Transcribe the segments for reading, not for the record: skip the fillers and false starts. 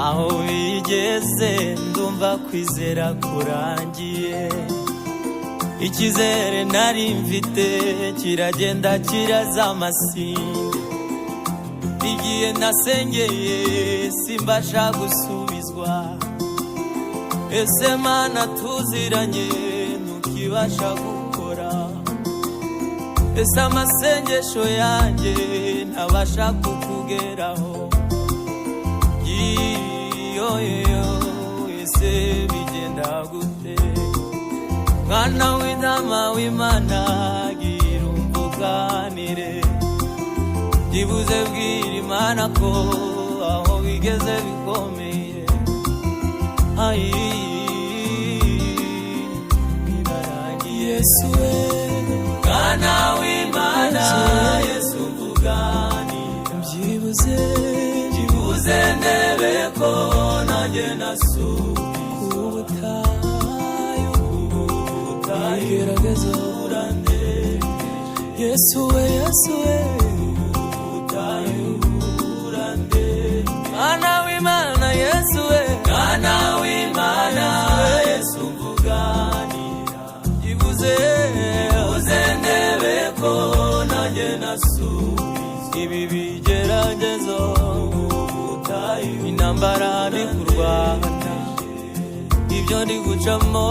aho bigeze ndumva kwizera kurangiye, icyizere nari mfite kiragenda kiraza amasinde, igihe nasengeye simbasha gusubizwa, ese Mana tuziranye ntukibasha gukora, ese amasengesho yanjye ntabasha kukugeraho, ese bigenda gute? Mwana w'intama w'Imana gira umvuganire, byibuze bwira Imana ko aho bigeze bikomeye, birarangiye. Yesu we Mwana w'Imana, Yesu mvuganira, byibuze ndebe ko nanjye nasubiza igerageza urandebe. Yesu we ubutayu urandebe. Mwana w'Imana Yesu we, Mwana w'Imana Yesu mvuganira, byibuze ndebe ko nanjye nasubiza ibi bigeragezo, intambara ndi kurwana, ibyo ndi gucamo,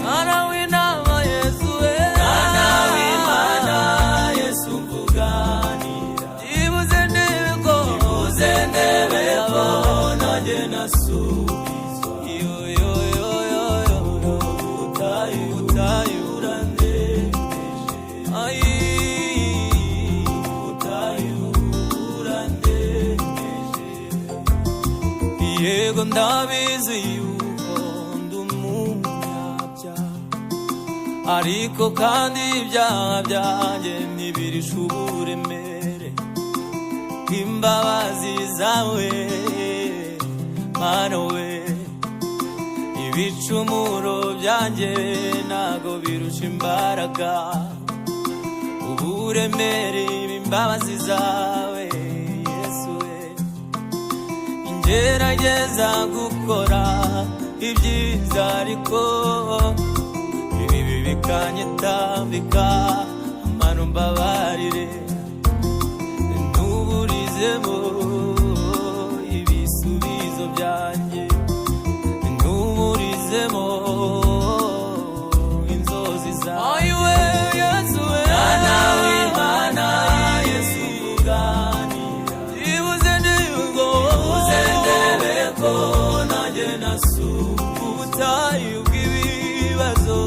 Mwana w'Intama Yesu we, Mwana w'Imana Yesu mvuganira, byibuze ndebe ko nanjye nasubizwa, ubutayu urandegeje. Yego ndabizi yuko ndi umunyabyaha, ariko kandi ibyaha byanjye ntibirisha uburemere bw'imbabazi zawe Mana we, ibicumuro byanjye ntago birusha imbaraga uburemere bw'imbabazi zawe Yesu we. Ngerageza gukora ibyiza ariko ibibi bikanyitambika, Mana umbabarire ntuburizemo ibisubizo byanjye, ntuburizemo inzozi zawe Yesu we, Mwana w'Imana Yesu mvuganira, byibuze ndebe ko nanjye nasubiza ubutayu bw'ibibazo,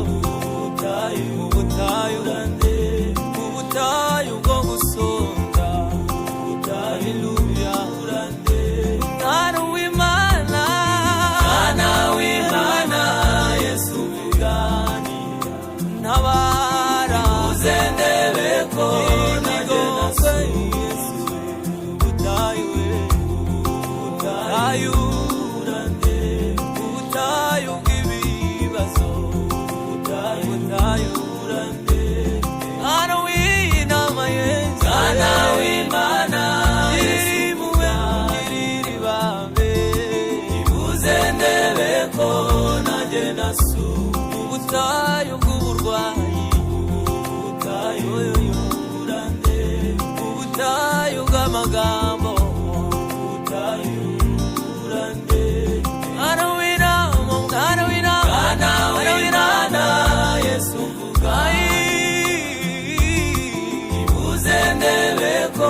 ubutayu bwo gusonza, haleluya urandebe. Mwana w'Imana, Mwana w'Imana Yesu mvuganira, ntabara byibuze ndebe ko nanjye nasubiza ubutayu urandebe, ubutayu bw'ibibazo, ubutayu urandebe. Mwana w'Intama Yesu, Mwana w'Imana Yesu girira ibambe, byibuze ndebe ko nanjye nasubiza ubutayu bw'uburwayi, ubutayu urandebe, ubutayu bw'amagambo, ubutayu urandebe. Mwana w'Intama, Mwana w'Imana Yesu mvuganira, ndebe ko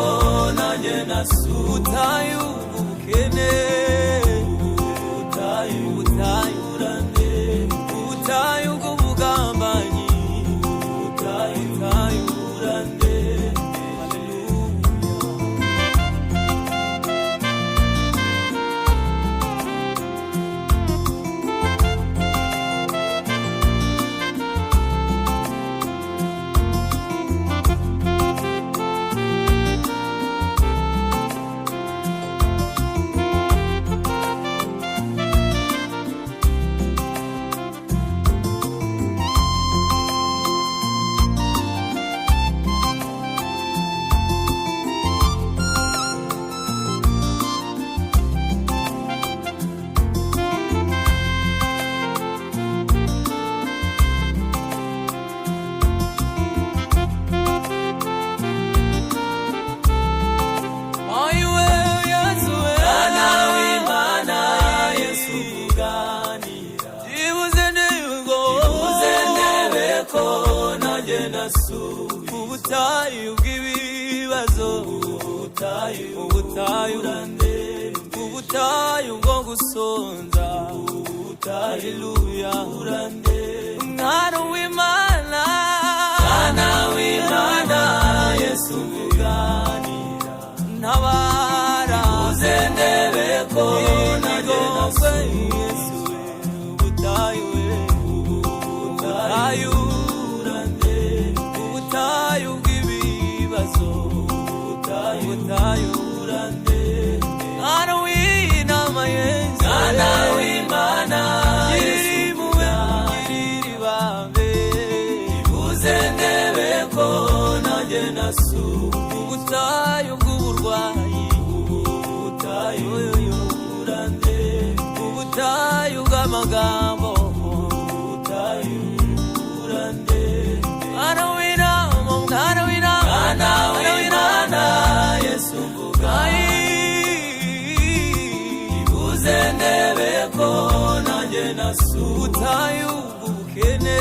nanjye nasubiza ubutayu bw'ubukene, ubutayu urandebe, ubutayu bw'ubugambanyi, ubutayu urandebe. nasubiza ubutayu bw'ibibazo ubutayu ubutayu bwo gusonza haleluya mwana w'Imana Yesu mvuganira ntabara uzendebeko nanjye nasubiza ubutayu ubutayu bw'ibibazo ubutayu mwana w'inama Yesu mwana w'Imana girira ibambe uzendebeko nanjye nasubiza ubutayu bw'uburwayi ubutayu bw'amagambo mwana w'Imana Yesu mvuganira uzendebeko nanjye nasubiza ubutayu bw'ubukene